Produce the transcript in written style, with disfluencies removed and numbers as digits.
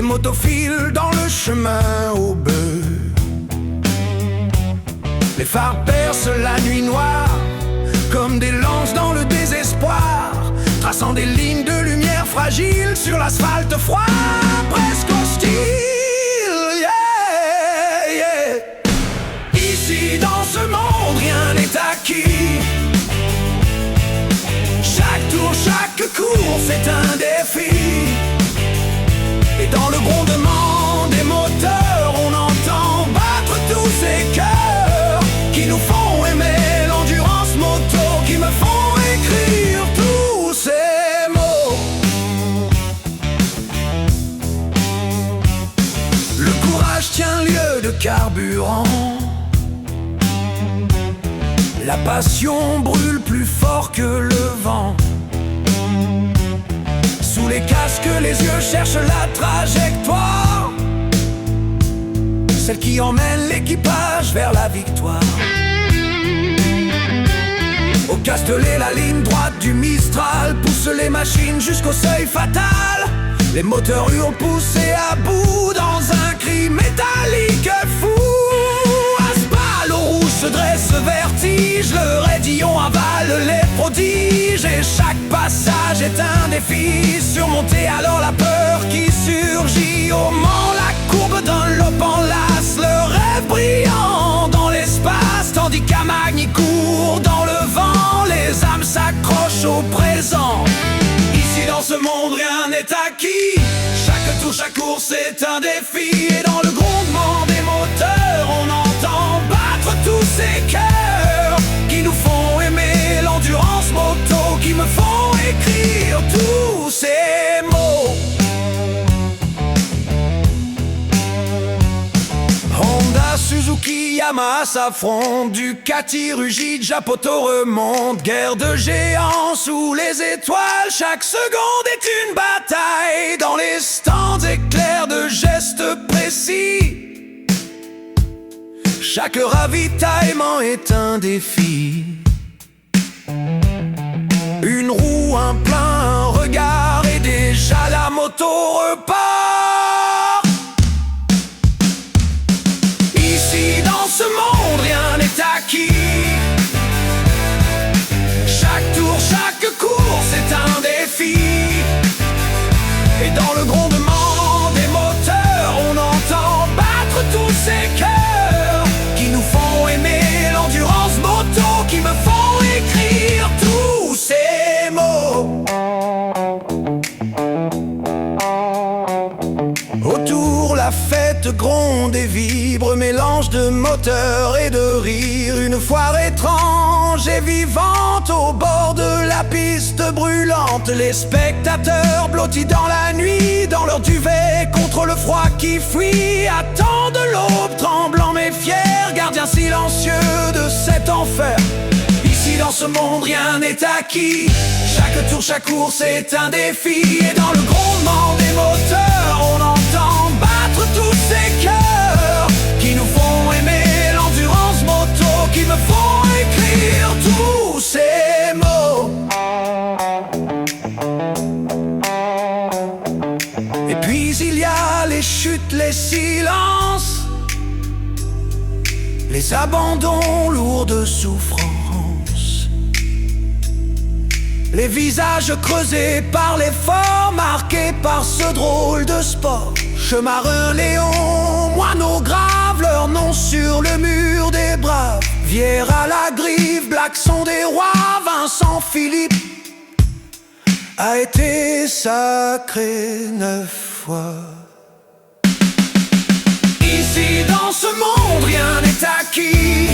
motos filent dans le chemin au bœuf. Les phares percent la nuit noire comme des lances dans le désespoir, traçant des lignes de lumière fragiles sur l'asphalte froid, presque hostile. Yeah, yeah. Ici dans ce monde rien n'est acquis. Chaque tour, chaque course est un défi. Et dans le grondement des moteurs, on entend battre tous ces cœurs qui nous font aimer l'endurance moto, qui me font écrire tous ces mots. Le courage tient lieu de carburant. La passion brûle plus fort que le vent. Sous les casques, les yeux cherchent la trajectoire, celle qui emmène l'équipage vers la victoire. Au Castellet, la ligne droite du Mistral pousse les machines jusqu'au seuil fatal. Les moteurs hurlent poussés à bout dans un cri métallique fou. Aspal, eau rouge se dresse vertige, le raidillon avale les prodiges. Et chaque passage est un défi, surmonter alors la peur qui surgit. Au Mans, la courbe d'un lop enlace le rêve brillant dans l'espace, tandis qu'à Magny court dans le vent, les âmes s'accrochent au présent. Ici dans ce monde rien n'est acquis, chaque tour, chaque course est un défi. Et dans le grondement des moteurs, on entend battre tous ces cœurs qui nous font aimer l'endurance moto, qui me font écrire tous ces mots. Honda, Suzuki, Yamaha s'affrontent, Ducati rugit, Japoto remonte. Guerre de géants sous les étoiles, chaque seconde est une bataille. Dans les stands éclairs de gestes précis, chaque ravitaillement est un défi. Une roue, un plein, un regard, et déjà la moto repart. Ici dans ce monde rien n'est acquis. Chaque tour, chaque course est un défi. Et dans le grondement des moteurs, on entend battre tous ces cœurs qui nous font aimer l'endurance moto, qui me font écrire tous ces mots. Autour la fête gronde et vibre, mélange de moteurs et de rire. Une foire étrange et vivante au bord de la piste brûlante. Les spectateurs blottis dans la nuit, dans leur duvet contre le froid qui fuit, attendent l'aube, tremblants mais fiers, gardiens silencieux de cet enfer. Ici dans ce monde rien n'est acquis, chaque tour, chaque course est un défi. Et dans le grondement des moteurs, on entend battre tous ces cœurs qui nous font aimer l'endurance moto, qui me font écrire tous ces mots. Et puis il y a les chutes, les silences, les abandons lourds de souffrance, les visages creusés par l'effort, marqués par ce drôle de sport. Chemarin, Léon, moineau grave, leur nom sur le mur des braves. Vieira, la Grive, Blackson des rois, Vincent Philippe a été sacré 9 fois. Ici dans ce monde rien n'est acquis,